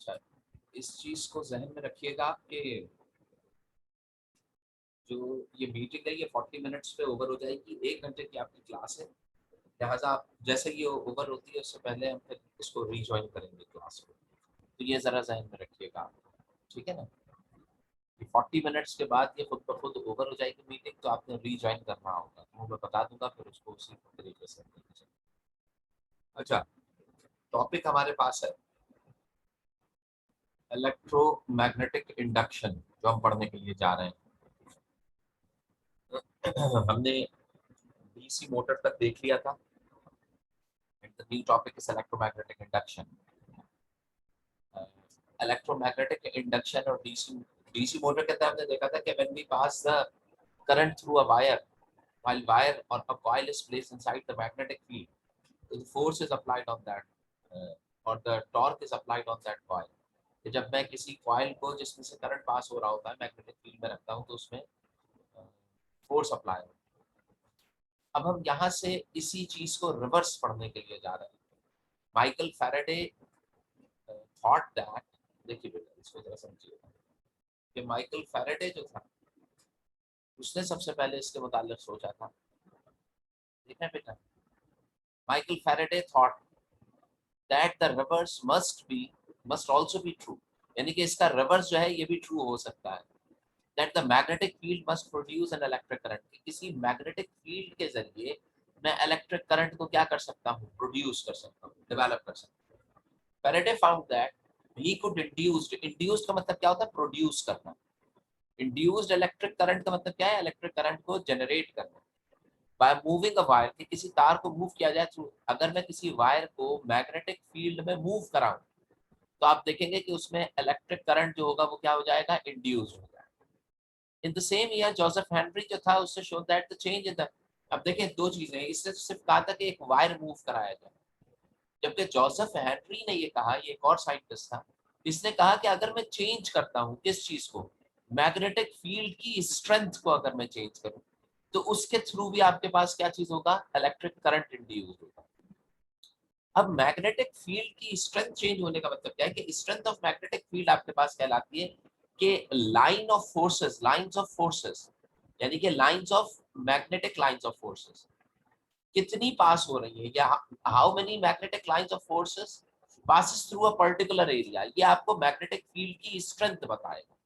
अच्छा, इस चीज को जहन में रखिएगा कि जो ये मीटिंग है ये 40 मिनट्स पे ओवर हो जाएगी। 1 घंटे की आपकी क्लास है, लिहाजा आप जैसे ये ओवर होती है उससे पहले हम फिर इसको रीज्वाइन करेंगे क्लास को। तो ये जरा जहन में रखिएगा आप, ठीक है ना। कि 40 मिनट्स के बाद ये खुद ब खुद ओवर हो जाएगी मीटिंग, तो आपने रीज्वाइन करना होगा, तो मैं बता दूंगा फिर उसको उसी तरीके से। अच्छा, टॉपिक हमारे पास है इलेक्ट्रोमैग्नेटिक इंडक्शन, जो हम पढ़ने के लिए जा रहे हैं। हमने डीसी मोटर तक देख लिया था। The new topic is electromagnetic induction. Electromagnetic induction और डीसी डीसी मोटर के अंदर हमने देखा था कि when we pass the current through a wire, while wire or a coil is placed inside the magnetic field, so the force is applied on that, or the torque is applied on that coil. तो जब मैं किसी coil को जिसमें से current pass हो रहा होता है मैग्नेटिक फील्ड में रखता हूँ तो उसमें फोर्स अप्लाई होता है। अब हम यहाँ से इसी चीज को रिवर्स पढ़ने के लिए जा रहे हैं। माइकल फैराडे थॉट दैट, देखिए बेटा इसको जरा समझिएगा कि माइकल फैराडे जो था उसने सबसे पहले इसके मुतालिक सोचा था। देखना बेटा, Michael Faraday thought that the reverse must also be true, यानी कि इसका रिवर्स जो है ये भी ट्रू हो सकता है। That the magnetic field must produce an electric current, किसी मैग्नेटिक फील्ड के जरिए मैं इलेक्ट्रिक करंट को क्या कर सकता हूँ, प्रोड्यूस कर सकता हूँ, डेवलप कर सकता हूँ। Faraday found that he could induced का मतलब क्या होता है, प्रोड्यूस करना। इंड्यूस्ड इलेक्ट्रिक करंट का मतलब क्या है, इलेक्ट्रिक करंट को जनरेट करना। बाय मूविंग अ वायर, कि किसी तार को मूव किया जाए थ्रू, अगर मैं किसी वायर को मैग्नेटिक फील्ड में मूव कराऊं तो आप देखेंगे कि उसमें इलेक्ट्रिक करंट जो होगा वो क्या हो जाएगा, इंड्यूस हो जाएगा। In the same year Joseph Henry जो था उससे show that the change in the, अब देखिए दो चीजें, इसने सिर्फ कहा था कि एक वायर मूव कराया जाए, जबकि जोसेफ हेनरी ने ये कहा, ये एक और साइंटिस्ट था, इसने कहा कि अगर मैं चेंज करता हूँ किस चीज को, मैग्नेटिक फील्ड की स्ट्रेंथ को अगर मैं चेंज करूँ तो उसके थ्रू भी आपके पास क्या चीज होगा, इलेक्ट्रिक करंट इंड्यूस होगा। अब मैग्नेटिक फील्ड की स्ट्रेंथ चेंज होने का मतलब क्या है कि स्ट्रेंथ ऑफ मैग्नेटिक फील्ड आपके पास कहलाती है कि लाइंस ऑफ फोर्सेस, यानी कि lines of magnetic lines of forces कितनी पास हो रही है, या how many magnetic lines of forces passes through a particular area, ये आपको मैग्नेटिक फील्ड की स्ट्रेंथ बताएगा।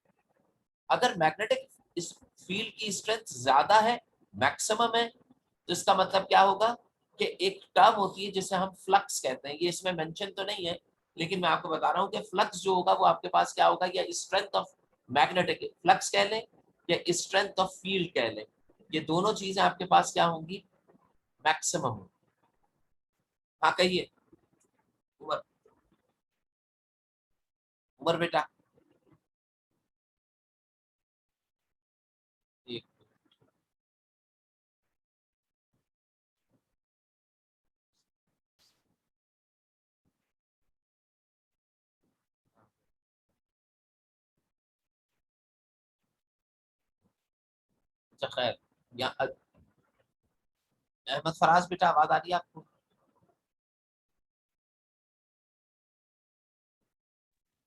अगर मैग्नेटिक इस फील्ड की स्ट्रेंथ ज्यादा है, मैक्सिमम है, तो इसका मतलब क्या होगा कि एक टर्म होती है जिसे हम फ्लक्स कहते हैं, ये इसमें मेंशन तो नहीं है लेकिन मैं आपको बता रहा हूँ कि फ्लक्स जो होगा वो आपके पास क्या होगा, या स्ट्रेंथ ऑफ मैग्नेटिक फ्लक्स कह लें या स्ट्रेंथ ऑफ फील्ड कह लें, ये दोनों चीजें आपके पास क्या होंगी, मैक्सिमम। हाँ कहिए उमर, उमर बेटा। एक, अच्छा खैर, या अहमद फराज बेटा आवाज आ रही है आपको?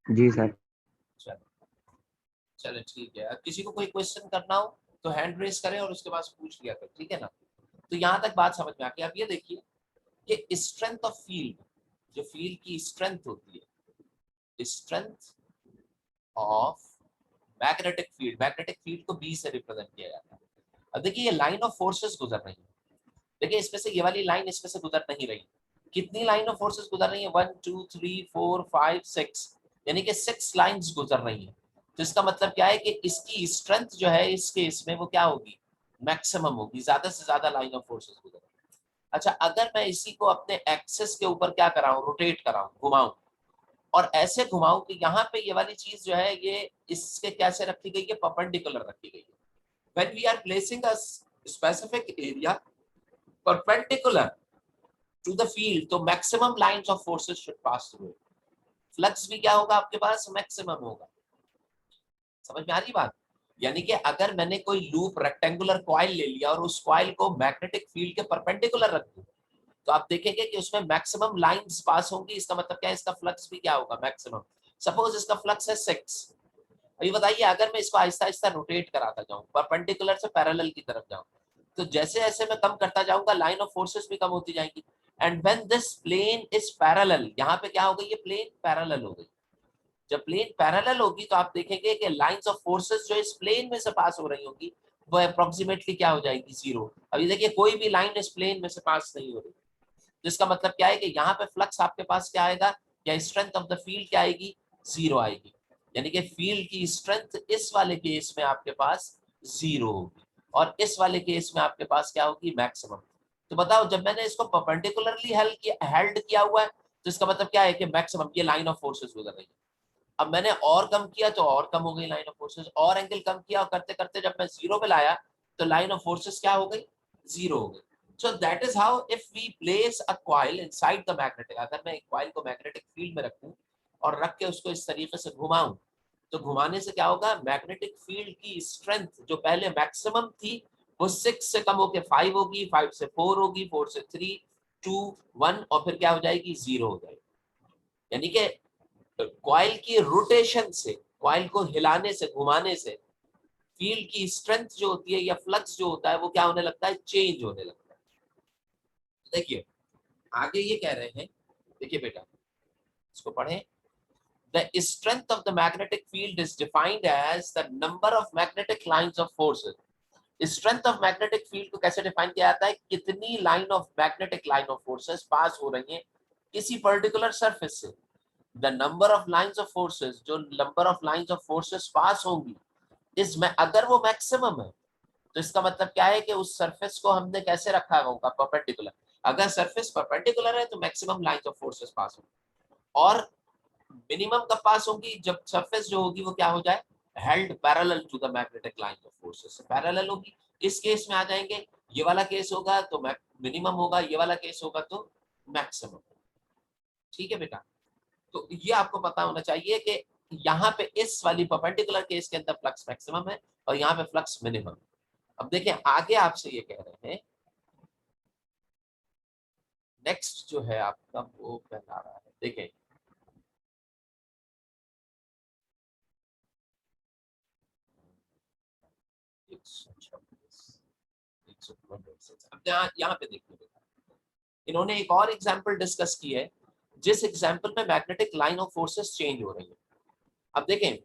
जी सर। चलो, चलो ठीक है, अब किसी को कोई क्वेश्चन करना हो तो हैंड रेस करें और उसके बाद पूछ लिया करें, ठीक है ना। तो यहाँ तक बात समझ में आ गई। अब ये देखिए कि स्ट्रेंथ ऑफ फील्ड, जो फील्ड की स्ट्रेंथ होती है, स्ट्रेंथ ऑफ मैग्नेटिक फील्ड को बी से रिप्रेजेंट किया जाता है। अब देखिए ये लाइन ऑफ फोर्सेस गुजर रही है, देखिए इसमें से ये वाली लाइन इसमें से गुजर नहीं रही, कितनी लाइन ऑफ फोर्सेस गुजर रही है, 1 2 3 4 5 6, यानी कि 6 लाइंस गुजर रही है। तो इसका मतलब क्या है कि इसकी स्ट्रेंथ जो है इस केस में वो क्या होगी, मैक्सिमम होगी, ज्यादा से ज्यादा लाइन ऑफ फोर्सेस गुजर रही है। अच्छा, अगर मैं इसी को अपने एक्सिस के ऊपर क्या कराऊं, रोटेट कराऊं, घुमाऊं, और ऐसे घुमाऊं कि यहाँ पे ये वाली चीज जो है ये इसके कैसे रखी गई है, परपेंडिकुलर रखी गई है। When we are placing a specific area perpendicular to the field, तो maximum lines of forces should pass through, flux भी क्या होगा आपके पास, मैक्सिमम होगा। समझ में आ रही बात? यानी कि अगर मैंने कोई लूप रेक्टेंगुलर कॉइल ले लिया और उस कॉइल को मैग्नेटिक फील्ड के परपेंडिकुलर रख दूं तो आप देखेंगे कि उसमें मैक्सिमम लाइंस पास होंगी, इसका मतलब क्या है, इसका फ्लक्स भी क्या होगा, मैक्सिमम। सपोज इसका फ्लक्स है 6। अभी बताइए अगर मैं इसको आहिस्ता आहिस्ता रोटेट कराता जाऊं, परपेंडिकुलर से पैरेलल की तरफ जाऊं, तो जैसे जैसे मैं कम करता जाऊंगा लाइन ऑफ फोर्सेस भी कम होती जाएंगी। And when this plane is parallel, यहाँ पे क्या हो गई, ये प्लेन पैरेलल हो गई। जब प्लेन पैरेलल होगी तो आप देखेंगे कि लाइंस ऑफ फोर्सेस जो इस प्लेन में से पास हो रही होंगी वो अप्रोक्सीमेटली क्या हो जाएगी, 0। अभी देखिए कोई भी लाइन इस प्लेन में से पास नहीं हो रही, जिसका मतलब क्या है कि यहाँ पे फ्लक्स आपके पास क्या आएगा, या स्ट्रेंथ ऑफ द फील्ड क्या आएगी, 0 आएगी। यानी कि फील्ड की स्ट्रेंथ इस वाले केस में आपके पास 0 होगी, और इस वाले केस में आपके पास क्या होगी, मैक्सिमम। तो बताओ जब मैंने इसको परपेंडिकुलरली हेल्ड किया हुआ है, तो इसका मतलब क्या है कि मैक्सिमम, ये लाइन ऑफ फोर्सेस गुजर रही है। अब मैंने और कम किया तो और कम हो गई लाइन ऑफ फोर्सेस, और एंगल कम किया, और करते करते जब मैं 0 पे लाया तो लाइन ऑफ फोर्सेस क्या हो गई, 0 हो गई। So that is how if we place a coil inside the magnetic, अगर मैं एक कॉइल को मैग्नेटिक फील्ड में रखूं और रख के उसको इस तरीके से घुमाऊं, तो घुमाने से क्या होगा, मैग्नेटिक फील्ड की स्ट्रेंथ जो पहले मैक्सिमम थी वो 6 से कम होकर 5 होगी, 5 से 4 होगी, 4 से 3, 2, 1, और फिर क्या हो जाएगी, 0 हो जाएगी। यानी कि कॉइल की रोटेशन से, कॉइल को हिलाने से, घुमाने से फील्ड की स्ट्रेंथ जो होती है या फ्लक्स जो होता है वो क्या होने लगता है, चेंज होने लगता है। देखिए आगे ये कह रहे हैं, देखिए बेटा इसको पढ़ें। The strength of the magnetic field is defined as the number of magnetic lines of forces. Strength of magnetic field को कैसे डिफाइन किया जाता है, कितनी line of magnetic line of forces pass हो रही हैं किसी पर्टिकुलर सरफेस से। The number of lines of forces, जो number of lines of forces pass होंगी इसमें, अगर वो मैक्सिमम है तो इसका मतलब क्या है कि उस सरफेस को हमने कैसे रखा होगा, परपेंडिकुलर। अगर सरफेस परपेंडिकुलर है तो maximum lines of forces pass होंगी, और मिनिमम कब पास होंगी, जब सरफेस जो होगी वो क्या हो जाए, held parallel to the magnetic line of forces, parallel होगी। इस केस में आ जाएंगे, ये वाला केस होगा तो मिनिमम होगा, ये वाला केस होगा तो मैक्सिमम। ठीक है बेटा, तो ये आपको पता होना चाहिए कि यहाँ पे इस वाली परपेंडिकुलर केस के अंदर फ्लक्स मैक्सिमम है और यहाँ पे फ्लक्स मिनिमम। अब देखें आगे आपसे ये कह रहे हैं, नेक्स्ट जो है आपका वो कहला रहा है, देखें अब यहाँ पे देखिए, इन्होंने एक और एग्जांपल डिस्कस की है, जिस एग्जांपल में magnetic line of forces change हो रही है। अब देखें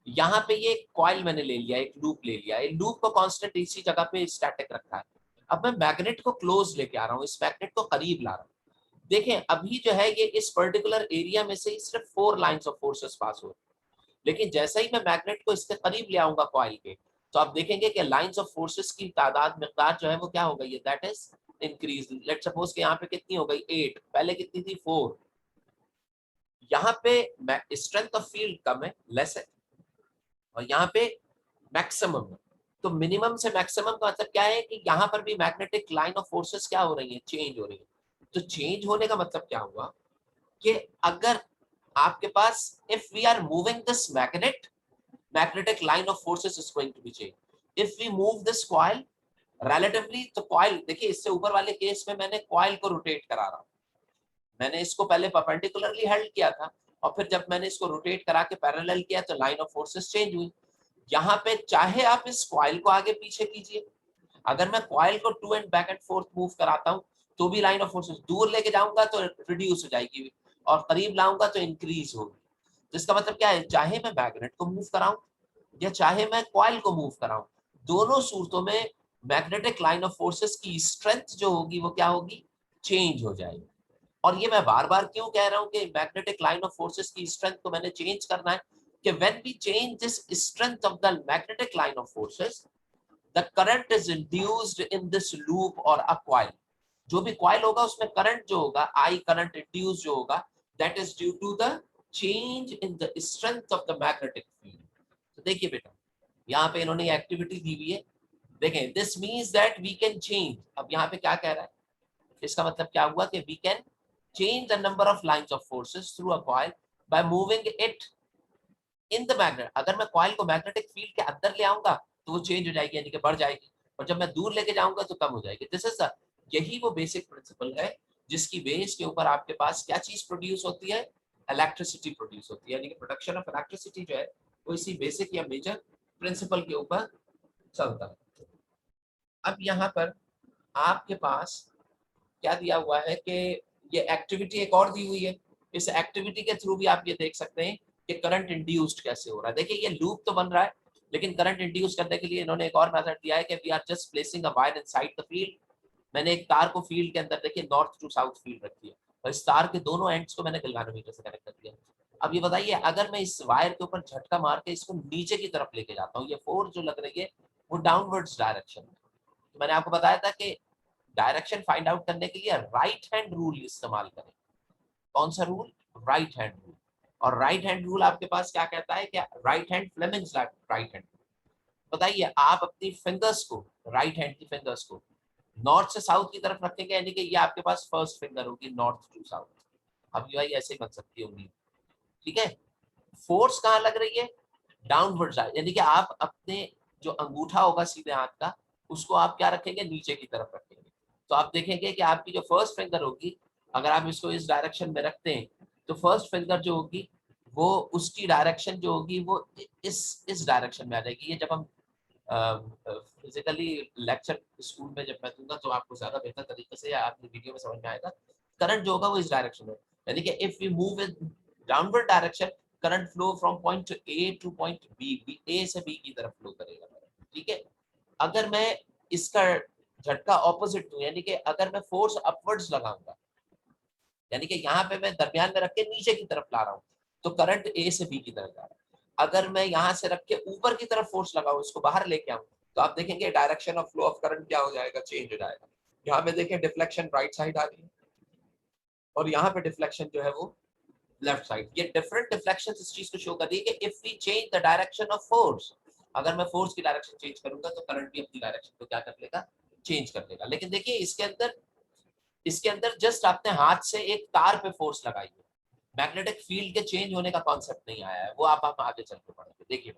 यहाँ पे ये कॉइल मैंने ले लिया, एक लूप ले लिया, एक लूप को कांस्टेंट इसी जगह पे स्टैटिक रखा है। अब मैं मैग्नेट को क्लोज लेके आ रहा हूँ, इस मैग्नेट को करीब ला रहा हूँ। देखें अभी जो है ये इस पर्टिकुलर एरिया में से सिर्फ 4 लाइंस ऑफ फोर्सेस पास हो रही है, लेकिन जैसे ही मैं मैग्नेट को इसके करीब ले आऊंगा कॉइल के, तो आप देखेंगे कि लाइंस ऑफ फोर्सेस की तादाद, मिकदार जो है वो क्या हो गई है, that is increase. Let's suppose कि यहाँ पे कितनी हो गई, 8, पहले कितनी थी, 4। यहाँ पे स्ट्रेंथ ऑफ फील्ड कम है, लेस है, और यहाँ पे मैक्सिमम है। तो मिनिमम से मैक्सिमम का मतलब क्या है कि यहाँ पर भी मैग्नेटिक लाइन ऑफ फोर्सेस क्या हो रही है, चेंज हो रही है। तो चेंज होने का मतलब क्या हुआ कि अगर आपके पास, if we are moving this magnet, magnetic line of forces is going to be changed. If we move this coil relatively, तो coil देखिए इससे ऊपर वाले केस में मैंने coil को रोटेट करा रहा हूँ, मैंने इसको पहले परपेंडिकुलरली हेल्ड किया था और फिर जब मैंने इसको रोटेट करा के पैरेलल किया तो लाइन ऑफ फोर्सेस चेंज हुई। यहाँ पे चाहे आप इस कॉइल को आगे पीछे कीजिए, अगर मैं कॉइल को to and back and forth move कराता हूँ तो भी लाइन ऑफ फोर्सेस, दूर लेके जाऊंगा तो रिड्यूस हो जाएगी और करीब लाऊंगा तो इंक्रीज होगी। तो इसका मतलब क्या है, चाहे मैं मैग्नेट को मूव कराऊं या चाहे मैं कॉइल को मूव कराऊं, दोनों सूरतों में मैग्नेटिक लाइन ऑफ फोर्सेस की स्ट्रेंथ जो होगी वो क्या होगी, चेंज हो जाएगी। और ये मैं बार बार क्यों कह रहा हूं कि मैग्नेटिक लाइन ऑफ फोर्सेस की स्ट्रेंथ को मैंने चेंज करना है, कि when we change this strength of the magnetic line of forces, the current is induced in this loop और अ कॉइल। जो भी कॉइल होगा उसमें करंट जो होगा, आई करंट इंड्यूस जो होगा, that is due to the change in the strength of the magnetic field. तो देखिए बेटा यहाँ पे इन्होंने एक्टिविटी दी हुई है, देखें this means that we can change. अब यहाँ पे क्या कह रहा है, इसका मतलब क्या हुआ कि we can change the number of lines of forces through a coil by moving it in the magnet। अगर मैं कॉइल को मैग्नेटिक फील्ड के अंदर ले आऊंगा तो वो चेंज हो जाएगी, यानी कि बढ़ जाएगी, और जब मैं दूर लेके जाऊंगा तो कम हो जाएगी। दिस इज यही वो बेसिक प्रिंसिपल है जिसकी बेस के ऊपर आपके पास क्या चीज प्रोड्यूस होती है, इलेक्ट्रिसिटी प्रोड्यूस होती है, यानी कि प्रोडक्शन ऑफ इलेक्ट्रिसिटी जो है वो इसी बेसिक या मेजर प्रिंसिपल के ऊपर चलता है। अब यहाँ पर आपके पास क्या दिया हुआ है कि ये एक्टिविटी एक और दी हुई है, इस एक्टिविटी के थ्रू भी आप ये देख सकते हैं कि करंट इंड्यूस्ड कैसे हो रहा है। देखिए ये लूप तो बन रहा है, लेकिन करंट इंड्यूस करने के लिए इन्होंने एक और मेथड दिया है कि we are just placing a wire inside the field. मैंने एक तार को फील्ड के अंदर, देखिए नॉर्थ टू साउथ फील्ड रखी है, और इस तार के दोनों एंड्स को मैंने गैल्वेनोमीटर से कनेक्ट कर दिया। अब ये बताइए, अगर मैं इस वायर के ऊपर झटका मार के इसको नीचे की तरफ लेके जाता हूँ, ये फोर्स जो लग रही है वो डाउनवर्ड्स डायरेक्शन में। तो मैंने आपको बताया था कि डायरेक्शन फाइंड आउट करने के लिए राइट हैंड रूल इस्तेमाल करें। कौन सा रूल? Right hand rule. और राइट हैंड रूल आपके पास क्या कहता है? क्या right hand Fleming's right hand. बताइए, आप अपनी फिंगर्स को, राइट हैंड की फिंगर्स को नॉर्थ से साउथ की तरफ रखेंगे, यानी कि ये आपके पास फर्स्ट फिंगर होगी नॉर्थ टू साउथ। अब ये ऐसे बन सकती होगी, ठीक है। फोर्स कहाँ लग रही है? डाउनवर्ड साइड, यानी कि आप अपने जो अंगूठा होगा सीधे हाथ का, उसको आप क्या रखेंगे? नीचे की तरफ रखेंगे। तो आप देखेंगे कि आपकी जो फर्स्ट फिंगर होगी, अगर आप इसको इस डायरेक्शन में रखते हैं, तो फर्स्ट फिंगर जो होगी वो उसकी डायरेक्शन जो होगी वो इस डायरेक्शन में आ जाएगी। ये जब हम फिजिकली लेक्चर स्कूल में जब मैं दूंगा तो आपको ज्यादा बेहतर तरीके से आपकी वीडियो में समझ में आएगा। करंट जो होगा वो इस डायरेक्शन में, यानी कि if we move in downward direction, current flow from point A to point B, A से बी की तरफ फ्लो करेगा, ठीक है। अगर मैं इसका झटका ऑपोजिट दूं, यानी कि अगर मैं फोर्स अपवर्ड्स लगाऊंगा, यानी कि यहाँ पे मैं दरमियान में रख के नीचे की तरफ ला रहा हूँ, तो करंट ए से बी की तरफ जा रहा है। अगर मैं यहाँ से रख के ऊपर की तरफ फोर्स लगाऊं, इसको बाहर लेके आऊं, तो आप देखेंगे direction of flow of current क्या हो जाएगा? चेंज हो जाएगा। यहाँ पे देखें डिफ्लेक्शन राइट साइड आ रही है, और यहाँ पे डिफ्लेक्शन जो है वो लेफ्ट साइड। ये डिफरेंट डिफ्लेक्शन इस चीज को शो कर रही है कि if we change the direction of force, अगर मैं फोर्स की डायरेक्शन चेंज करूंगा तो करंट भी अपनी डायरेक्शन को क्या कर लेगा? चेंज कर लेगा। लेकिन देखिए इसके अंदर जस्ट आपने हाथ से एक तार पे फोर्स लगाई है, मैग्नेटिक फील्ड के चेंज होने का कॉन्सेप्ट नहीं आया है, वो आप हम आगे चल के पढ़ेंगे। देखिए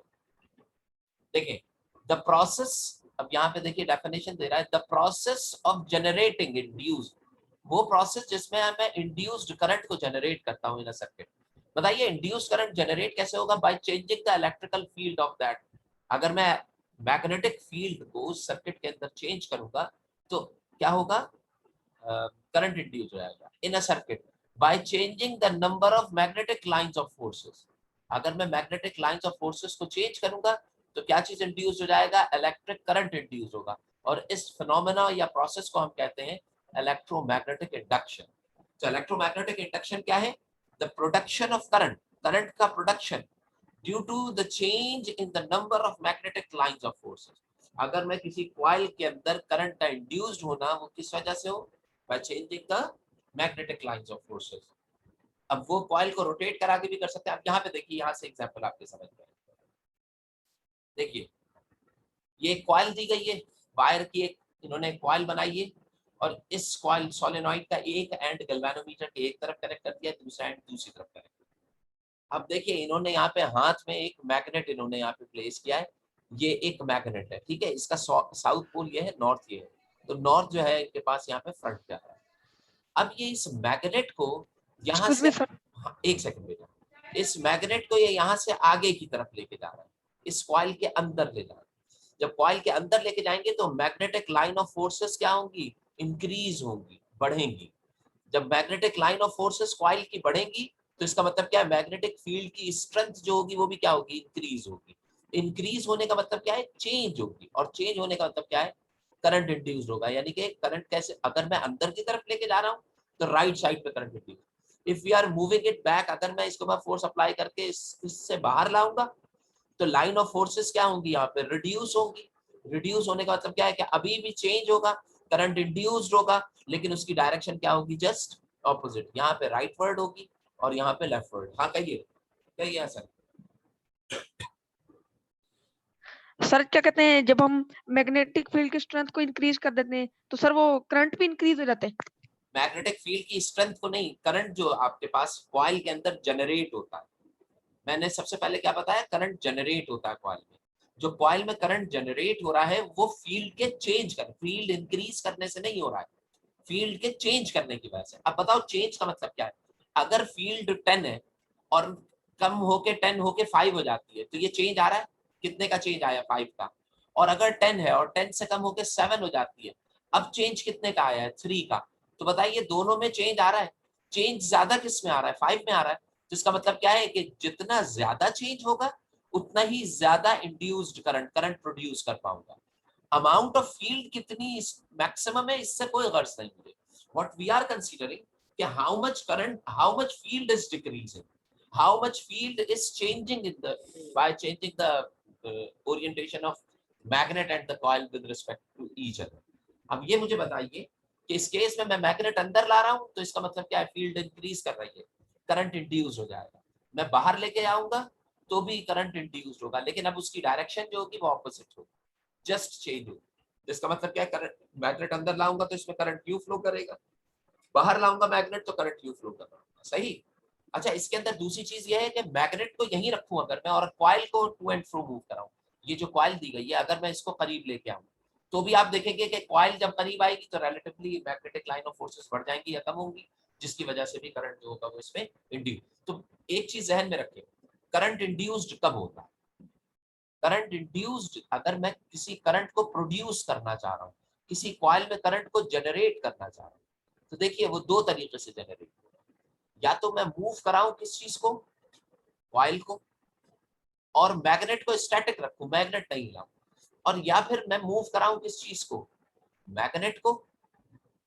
देखिए द प्रोसेस, अब यहाँ पे देखिए डेफिनेशन दे रहा है, the process of generating induced, वो प्रोसेस जिसमें मैं इंड्यूस्ड करंट को जनरेट करता हूँ इन अ सर्किट। बताइए इंड्यूस्ड करंट जनरेट कैसे होगा? Bye changing the electrical field of that. अगर मैं मैग्नेटिक फील्ड को सर्किट के अंदर चेंज करूंगा तो क्या होगा? करंट इंड्यूस हो जाएगा in a circuit by changing the number of magnetic lines of forces. अगर मैं मैग्नेटिक लाइंस ऑफ फोर्सेस को चेंज करूंगा तो क्या चीज इंड्यूस हो जाएगा? इलेक्ट्रिक करंट इंड्यूस होगा। और इस फिनोमेना या प्रोसेस को हम कहते हैं इलेक्ट्रोमैग्नेटिक इंडक्शन। तो इलेक्ट्रोमैग्नेटिक इंडक्शन क्या है? The production of current, current का production due to the change in the number of magnetic lines of forces. अगर मैं किसी कॉइल के अंदर करंट का इंड्यूस्ड होना वो किस वजह से हो? Bye changing the magnetic lines of forces. अब वो कॉइल को रोटेट करा के भी कर सकते हैं। आप यहाँ पे देखिए, यहाँ से एग्जांपल आपके समझ में आएगा। देखिए ये एक कॉइल दी गई है, वायर की एक इन्होंने कॉइल बनाई है, और इस कॉइल सोलेनॉइड का एक एंड गैल्वेनोमीटर के एक तरफ कनेक्ट कर दिया, दूसरा एंड दूसरी तरफ कनेक्ट। अब देखिए इन्होंने यहाँ पे हाथ में एक मैग्नेट इन्होंने यहाँ पे प्लेस किया है, ये एक मैग्नेट है, ठीक है। इसका साउथ पोल ये है, नॉर्थ ये है, तो नॉर्थ जो है इनके पास यहाँ पे फ्रंट पे आ रहा है। अब ये इस मैग्नेट को यहाँ एक्सक्यूज से, मी सर। हाँ, एक सेकंड बेटा, इस मैग्नेट को ये यहाँ से आगे की तरफ लेके जा रहा है, इस कॉइल के अंदर ले जा रहा है। जब कॉइल के अंदर लेके जाएंगे तो मैग्नेटिक लाइन ऑफ फोर्सेस क्या होंगी? इंक्रीज होंगी, बढ़ेंगी। जब magnetic line of forces coil की बढ़ेंगी तो इसका मतलब क्या है? मैग्नेटिक फील्ड की स्ट्रेंथ जो होगी वो भी क्या होगी? इंक्रीज होगी। इंक्रीज होने का मतलब क्या है? चेंज होगी। और चेंज होने का मतलब क्या है? करंट इंड्यूस्ड होगा। यानी कि करंट कैसे, अगर मैं अंदर की तरफ लेके जा रहा हूँ तो राइट साइड पे current induce. If we are moving it back, अगर मैं इसको मैं फोर्स अप्लाई करके इससे बाहर लाऊंगा तो लाइन ऑफ फोर्सेस क्या होंगी? यहाँ पे रिड्यूस होंगी। रिड्यूस होने का मतलब क्या है? कि अभी भी चेंज होगा, करंट इंड्यूस्ड होगा, लेकिन उसकी डायरेक्शन क्या होगी? Just opposite. यहाँ पे राइट वर्ड होगी और यहाँ पे लेफ्ट वर्ड। हाँ कहिए कहिए सर। सर क्या कहते हैं, जब हम मैग्नेटिक फील्ड की स्ट्रेंथ को इंक्रीज कर देते हैं तो सर वो करंट भी इंक्रीज हो जाते हैं? मैग्नेटिक फील्ड की स्ट्रेंथ को नहीं, करंट जो आपके पास कॉइल के अंदर जनरेट होता है। मैंने सबसे पहले क्या बताया? करंट जनरेट होता है कॉइल में। जो कॉइल में करंट जनरेट हो रहा है वो फील्ड के चेंज कर, फील्ड इंक्रीज करने से नहीं हो रहा है, फील्ड के चेंज करने की वजह से। अब बताओ चेंज का मतलब क्या है? अगर फील्ड 10 है और कम होके 10 होके 5 हो जाती है, तो ये चेंज आ रहा है, कितने का चेंज आया 5 का। और अगर 10 है और 10 से कम होके 7 हो जाती है, अब चेंज कितने का आया है 3 का। तो बताइए दोनों में चेंज आ रहा है, चेंज ज्यादा किस में आ रहा है 5 में आ रहा है। तो इसका मतलब क्या है कि जितना ज्यादा चेंज होगा उतना ही ज्यादा इंड्यूस्ड करंट प्रोड्यूस कर पाऊंगा। अमाउंट ऑफ फील्ड कितनी मैक्सिमम है इससे कोई गर्ज नहीं मुझे। व्हाट वी आर कंसीडरिंग कि how much current, how much field is decreasing, how much field is changing in the by changing the orientation of magnet and the coil with respect to each other. अब ये मुझे बताइए कि इस case में मैं magnet अंदर ला रहा हूं तो इसका मतलब क्या है, फील्ड इंक्रीज कर रही है, करंट इंड्यूस हो जाएगा। मैं बाहर लेके आऊंगा तो भी करंट इंड्यूस होगा, लेकिन अब उसकी डायरेक्शन जो होगी वो ऑपोजिट होगी, जस्ट चेंज होगी। जिसका मतलब क्या है, करंट मैग्नेट अंदर लाऊंगा तो इसमें करंट यू फ्लो करेगा, बाहर लाऊंगा मैग्नेट तो करंट यू फ्लो करेगा। सही। अच्छा, इसके अंदर दूसरी चीज ये है कि मैग्नेट को यहीं रखूं अगर मैं, और कॉइल को टू एंड फ्रो मूव कराऊं, ये जो कॉइल दी गई है अगर मैं इसको करीब लेके आऊं तो भी आप देखेंगे कि कॉइल जब करीब आएगी तो relatively magnetic line of forces बढ़ जाएंगी या कम होंगी, जिसकी वजह से भी करंट जो होगा वो इसमें इंड्यूस। तो एक चीज जहन में रखें, करंट इंड्यूस्ड कब होता है। करंट इंड्यूस्ड अगर मैं किसी करंट को प्रोड्यूस करना चाह रहा हूँ, किसी कॉइल में करंट को जनरेट करना चाह रहा हूँ, तो देखिए वो दो तरीके से जनरेट हो रहा है। या तो मैं मूव कराऊं किस चीज को, कॉइल को, और मैग्नेट को स्टैटिक रखूं, मैग्नेट नहीं लाऊं, और या फिर मैं मूव कराऊं किस चीज को, मैग्नेट को,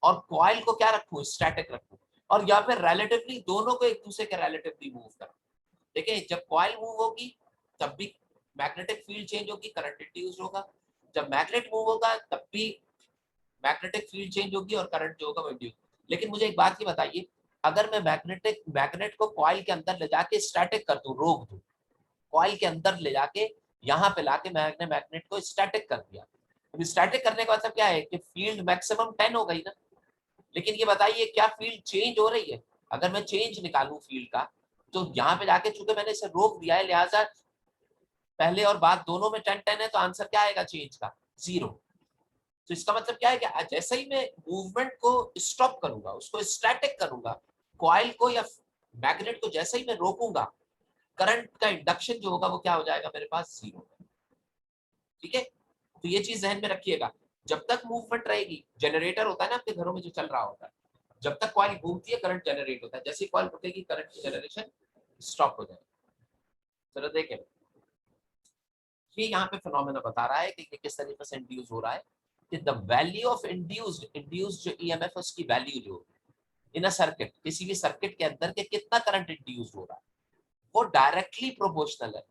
और कॉइल को क्या रखूं, स्टैटिक रखूं, और या फिर रिलेटिवली दोनों को एक दूसरे के रिलेटिवली मूव कराऊं। देखिए जब कॉइल मूव होगी तब भी मैग्नेटिक फील्ड चेंज होगी, करंट इंड्यूस होगा। जब मैग्नेट मूव होगा तब भी मैग्नेटिक फील्ड चेंज होगी और करंट जो होगा वो इंड्यूस। लेकिन मुझे एक बात ये बताइए, अगर मैं मैग्नेट को कॉइल के अंदर ले जाके स्टैटिक कर दूं, रोक दूं, कॉइल के अंदर ले जाके यहाँ पे लाके मैंने मैग्नेट को स्टैटिक कर दिया, अब स्टैटिक करने का मतलब क्या है कि फील्ड मैक्सिमम 10 हो गई ना। लेकिन ये बताइए क्या फील्ड चेंज हो रही है। अगर मैं चेंज निकालूं फील्ड का तो यहाँ पे जाके चूंकि मैंने इसे रोक दिया है, लिहाजा पहले और बाद दोनों में 10-10 है, तो आंसर क्या आएगा चेंज का, 0। तो इसका मतलब क्या है कि जैसे ही मैं मूवमेंट को स्टॉप करूंगा, उसको स्टैटिक करूंगा, कॉइल को या मैग्नेट को जैसे ही मैं रोकूंगा, करंट का इंडक्शन जो होगा वो क्या हो जाएगा मेरे पास, 0। ठीक है, तो ये चीज ध्यान में रखिएगा। जब तक मूवमेंट रहेगी, जनरेटर होता है ना आपके घरों में जो चल रहा होता है, जब तक कॉइल घूमती है करंट जनरेट होता है, जैसे ही कॉइल रुकेगी करंट की जनरेशन स्टॉप हो जाएगी। चलो देखें, ये यहाँ पे फिनोमेना बता रहा है कि किस तरीके से इंड्यूस हो रहा है, कि द वैल्यू ऑफ इंड्यूस्ड जो ईएमएफ है उसकी वैल्यू जो इन अ सर्किट, किसी भी सर्किट के अंदर के कितना करंट इंड्यूस हो रहा है वो डायरेक्टली प्रोपोर्शनल है।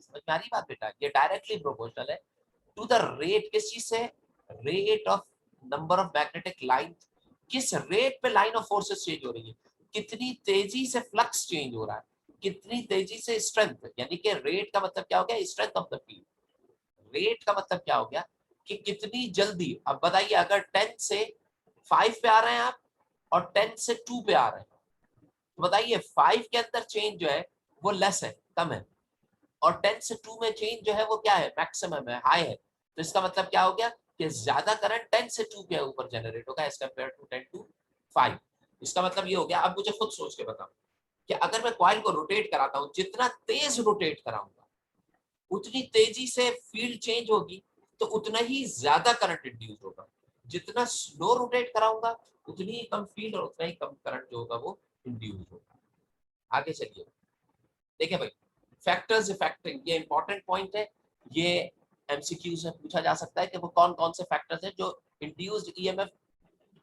समझ में आ रही बात बेटा, ये डायरेक्टली प्रोपोर्शनल है टू द रेट, किस चीज से, rate of number of magnetic line, किस रेट पे लाइन ऑफ फोर्सेस चेंज हो रही है, कितनी तेजी से फ्लक्स चेंज हो रहा है, कितनी तेजी से स्ट्रेंथ, यानी कि रेट का मतलब क्या हो गया, strength of the field. Rate का मतलब क्या हो गया कि कितनी जल्दी। अब बताइए अगर 10 से 5 पे आ रहे हैं आप और 10 से 2 पे आ रहे हैं, तो बताइए 5 के अंदर चेंज जो है वो लेस है, कम है, और 10 से 2 में चेंज जो है वो क्या है, मैक्सिमम है, हाई है। तो इसका मतलब क्या हो गया कि ज्यादा करंट 10 से 2 के ऊपर जनरेट होगा एज कंपेयर टू 10 to 5। इसका मतलब ये हो गया। अब मुझे खुद सोच के बताओ कि अगर मैं कॉइल को रोटेट कराता हूं, जितना तेज रोटेट कराऊंगा उतनी तेजी से फील्ड चेंज होगी, तो उतना ही ज्यादा करंट इंड्यूस होगा। जितना स्लो रोटेट कराऊंगा उतनी ही कम फील्ड और उतना ही कम करंट जो होगा वो इंड्यूस होगा। आगे चलिए, देखिए भाई, फैक्टर्स इफेक्टिंग, ये इंपॉर्टेंट पॉइंट है, ये एमसीक्यू से पूछा जा सकता है कि वो कौन कौन से फैक्टर्स हैं जो इंड्यूस्ड ईएमएफ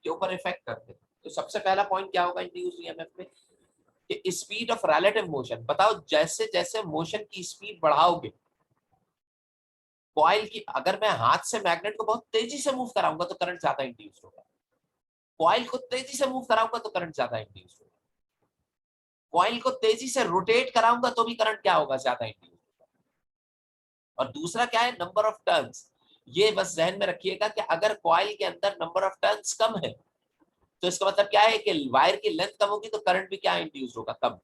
के ऊपर इफेक्ट करते हैं। तो सबसे पहला पॉइंट क्या होगा इंड्यूस्ड ईएमएफ में, कि स्पीड ऑफ रिलेटिव मोशन। बताओ जैसे जैसे मोशन की स्पीड बढ़ाओगे कॉइल की, अगर मैं हाथ से मैग्नेट को बहुत तेजी से मूव कराऊंगा तो करंट ज्यादा इंड्यूस होगा, कॉइल को तेजी से मूव कराऊंगा तो करंट ज्यादा इंड्यूस होगा, कॉइल को तेजी से रोटेट कराऊंगा तो भी करंट क्या होगा, ज्यादा इंड्यूस होगा। और दूसरा क्या है, नंबर ऑफ टर्न्स। ये बस जहन में रखिएगा कि अगर कॉइल के अंदर नंबर ऑफ टर्न्स कम है तो इसका मतलब क्या है कि वायर की लेंथ कम होगी तो करंट भी क्या इंड्यूस होगा, कम।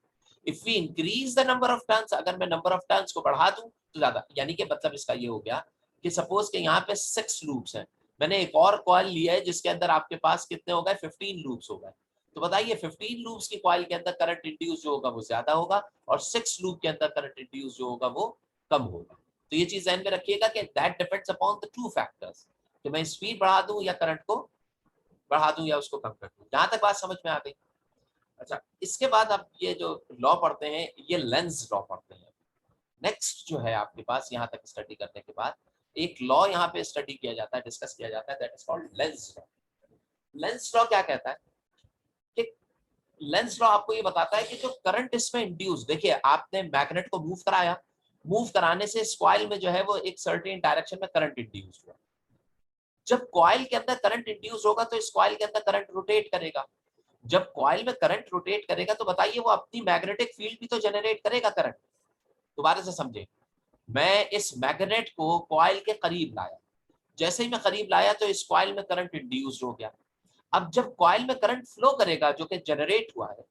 If we increase the number of turns, अगर मैं नंबर ऑफ टर्न्स को बढ़ा दूं तो ज्यादा, यानी कि मतलब इसका ये हो गया कि सपोज के यहाँ पे 6 लूप्स हैं, मैंने एक और कॉइल लिया है जिसके अंदर आपके पास कितने हो गए, 15 लूप्स हो गए, तो बताइए 15 लूप्स की कॉइल के अंदर करंट इंड्यूस जो होगा वो ज्यादा होगा और 6 लूप के अंदर करंट इंड्यूस जो होगा वो कम होगा। तो ये चीज ध्यान में रखिएगा कि that depends upon the two factors, कि मैं स्पीड बढ़ा दूं या करंट को बढ़ा दूं या उसको कम कर दूं। जहां तक बात समझ में आ गई। अच्छा, इसके बाद आप ये जो लॉ पढ़ते हैं ये लेंस लॉ पढ़ते हैं। नेक्स्ट जो है आपके पास यहाँ तक स्टडी करने के बाद एक लॉ यहाँ पे स्टडी किया जाता है, डिस्कस किया जाता है, that is called Lenz law. Lenz law क्या कहता है कि लेंस लॉ आपको ये बताता है कि जो करंट इसमें इंड्यूस, देखिए आपने मैग्नेट को मूव कराया, मूव कराने से इस कॉइल में जो है वो एक सर्टेन डायरेक्शन में करंट इंड्यूस हुआ। जब कॉइल के अंदर करंट इंड्यूस होगा तो इस कॉइल के अंदर करंट रोटेट करेगा। जब कॉइल में करंट रोटेट करेगा तो बताइए वो अपनी मैग्नेटिक फील्ड भी तो जनरेट करेगा करंट। दोबारा से समझे, मैं इस मैग्नेट को कॉइल के करीब लाया, जैसे ही मैं करीब लाया तो इस कॉइल में करंट इंड्यूस हो गया। अब जब कॉइल में करंट फ्लो करेगा जो कि जनरेट हुआ है,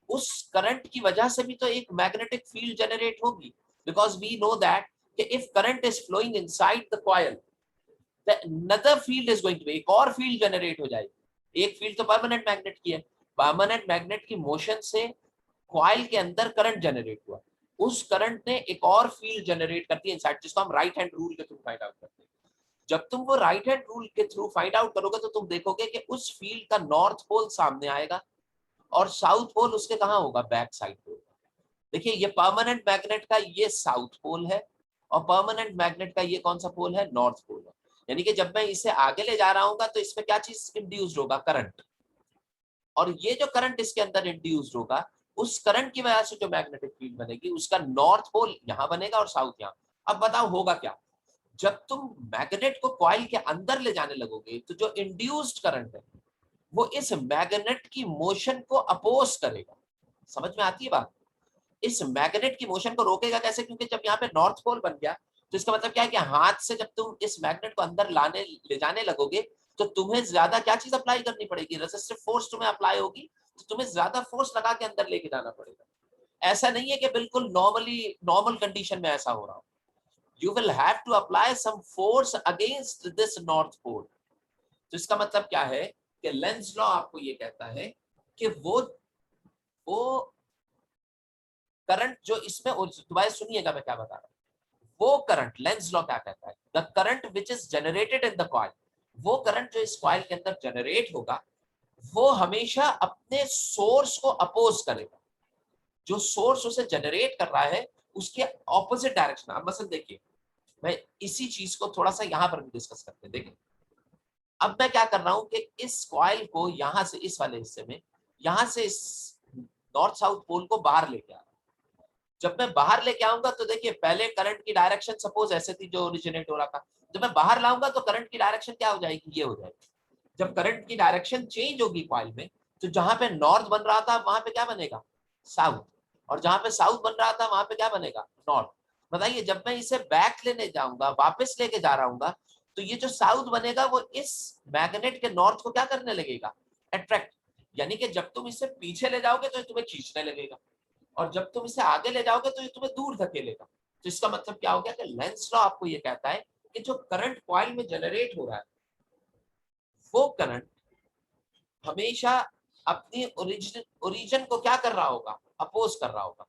उस करंट की वजह से भी तो एक मैग्नेटिक फील्ड जनरेट होगी, बिकॉज वी नो दैट कि if current is flowing inside the coil another field is going to be, एक और फील्ड जनरेट हो जाएगी। एक फील्ड तो परमानेंट मैग्नेट की है, परमानेंट मैग्नेट की मोशन से कॉइल के अंदर करंट जनरेट हुआ, उस करंट ने एक और फील्ड जनरेट करती है इनसाइड, जिसको हम राइट हैंड रूल के थ्रू फाइंड आउट करते हैं। जब तुम वो राइट हैंड रूल के थ्रू फाइंड आउट करोगे तो तुम देखोगे कि उस फील्ड का नॉर्थ पोल सामने आएगा और साउथ पोल उसके कहाँ होगा, बैक साइड पे होगा। देखिए ये परमानेंट मैग्नेट का ये साउथ पोल है और परमानेंट मैग्नेट का ये कौन सा पोल है, नॉर्थ पोल है। यानी कि जब मैं इसे आगे ले जा रहा हूँ तो इसमें क्या चीज इंड्यूस्ड होगा, करंट। और ये जो करंट इसके अंदर इंड्यूस्ड होगा, उस करंट की वजह से जो मैग्नेटिक फील्ड बनेगी उसका नॉर्थ पोल यहां बनेगा और साउथ यहां। अब बताओ होगा क्या, जब तुम मैग्नेट को कॉइल के अंदर ले जाने लगोगे तो जो इंड्यूस्ड करंट है वो इस मैग्नेट की मोशन को अपोज करेगा। समझ में आती है बात? इस मैग्नेट की मोशन को रोकेगा कैसे, क्योंकि जब यहाँ पे नॉर्थ पोल बन गया तो इसका मतलब क्या है कि हाथ से जब तुम इस मैग्नेट को अंदर लाने ले जाने लगोगे तो तुम्हें ज्यादा क्या चीज अप्लाई करनी पड़ेगी, रेजिस्टिव फोर्स तुम्हें अप्लाई होगी, तो तुम्हें ज्यादा फोर्स लगा के अंदर लेके जाना पड़ेगा। ऐसा नहीं है कि बिल्कुल नॉर्मल कंडीशन में ऐसा हो रहा हो। You will have to apply some force against this north pole. तो इसका मतलब क्या है कि लेंस लॉ आपको ये कहता है कि वो करंट जो इसमें, दोबारा सुनिएगा मैं क्या बता रहा हूं, वो करंट, लेंस लॉ क्या कहता है, the current which is generated in the coil, वो करंट जो इस कॉइल के अंदर जनरेट होगा वो हमेशा अपने सोर्स को अपोज करेगा। जो सोर्स उसे जनरेट कर रहा है उसके ऑपोजिट डायरेक्शन। अब मसलन देखिए, मैं इसी चीज को थोड़ा सा यहां पर भी डिस्कस करते हैं। देखिए अब मैं क्या कर रहा हूं कि इस कॉइल को यहां से, इस वाले हिस्से में, यहां से इस नॉर्थ साउथ पोल को बाहर लेके आ रहा हूं। जब मैं बाहर लेके आऊंगा तो देखिए पहले करंट की डायरेक्शन सपोज ऐसे थी जो ओरिजिनेट हो रहा था, जब मैं बाहर लाऊंगा तो करंट की डायरेक्शन क्या हो जाएगी, ये हो जाएगी। जब करंट की डायरेक्शन चेंज होगी कॉइल में, तो जहां पे नॉर्थ बन रहा था वहां पे क्या बनेगा, साउथ, और जहां पे साउथ बन रहा था वहां पे क्या बनेगा, नॉर्थ। बताइए जब मैं इसे बैक लेने जाऊंगा, वापस लेके जा रहा हूँ, तो ये जो साउथ बनेगा वो इस मैग्नेट के नॉर्थ को क्या करने लगेगा, अट्रैक्ट। यानी कि जब तुम इसे पीछे ले जाओगे तो ये तुम्हें खींचने लगेगा, और जब तुम इसे आगे ले जाओगे तो ये तुम्हें दूर धकेलेगा। तो इसका मतलब क्या हो गया कि लेंस लॉ आपको ये कहता है कि जो करंट कॉइल में जनरेट हो रहा है वो करंट हमेशा अपनी ओरिजिन को क्या कर रहा होगा, अपोज कर रहा होगा।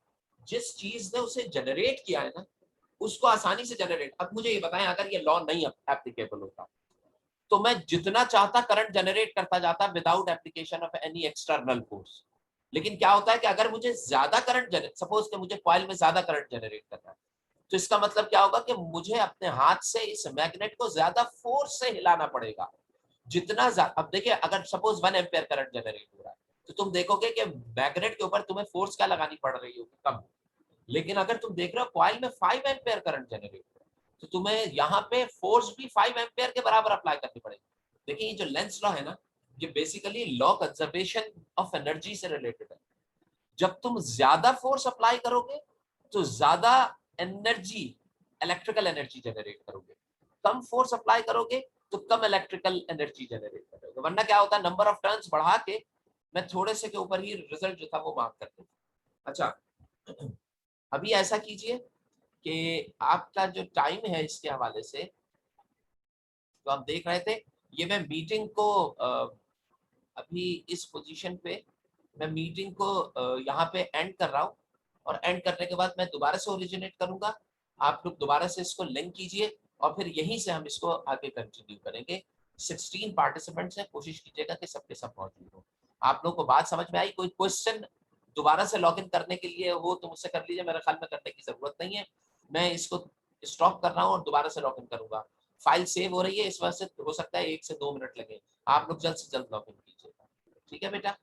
जिस चीज ने उसे जनरेट किया है ना उसको आसानी से जनरेट। अब मुझे ये बताएं, अगर ये लॉ नहीं एप्लीकेबल होता तो मैं जितना चाहता करंट जनरेट करता जाता without application of any external force. लेकिन क्या होता है कि अगर मुझे ज्यादा करंट, सपोज कि मुझे कॉइल में ज्यादा करंट जनरेट करना है, तो इसका मतलब क्या होगा कि मुझे अपने हाथ से इस मैग्नेट को ज्यादा फोर्स से हिलाना पड़ेगा। जितना अब देखिए अगर सपोज 1 एम्पियर करंट जनरेट हो रहा है तो तुम देखोगे कि मैग्नेट के ऊपर तुम्हें फोर्स क्या लगानी पड़ रही होगी, कम। लेकिन अगर तुम देख रहे हो कॉइल में 5 एम्पियर करंट जनरेट हो रहा है तो तुम्हें यहाँ पे फोर्स भी 5 एम्पियर के बराबर अप्लाई करनी पड़ेगी। देखिए ये जो लेंस लॉ है ना, ये basically law conservation of energy से रिलेटेड है। जब तुम ज्यादा फोर्स अप्लाई करोगे तो ज्यादा एनर्जी, इलेक्ट्रिकल एनर्जी जनरेट करोगे, कम फोर्स अप्लाई करोगे तो कम इलेक्ट्रिकल एनर्जी जनरेट करोगे। वरना क्या होता है, नंबर ऑफ टर्न्स बढ़ा के मैं थोड़े से के ऊपर ही रिजल्ट जो था वो मार्क करते थे। अच्छा अभी ऐसा कीजिए कि आपका जो टाइम है इसके हवाले से तो आप देख रहे थे, ये मैं मीटिंग को अभी इस पोजीशन पे मैं मीटिंग को यहाँ पे एंड कर रहा हूँ और एंड करने के बाद मैं दोबारा से ओरिजिनेट करूंगा। आप लोग दोबारा से इसको लिंक कीजिए और फिर यहीं से हम इसको आगे कंटिन्यू करेंगे। 16 पार्टिसिपेंट्स हैं, कोशिश कीजिएगा कि सबके सब मौजूद हो। आप लोगों को बात समझ में आई? कोई क्वेश्चन दोबारा से लॉगिन करने के लिए हो तो मुझसे कर लीजिए, मेरे ख्याल में करने की जरूरत नहीं है। मैं इसको स्टॉप कर रहा हूँ और दोबारा से लॉगिन करूंगा। फाइल सेव हो रही है, इस वजह से हो सकता है 1 से 2 मिनट लगे। आप लोग जल्द से जल्द लॉगिन कीजिएगा। ठीक है बेटा?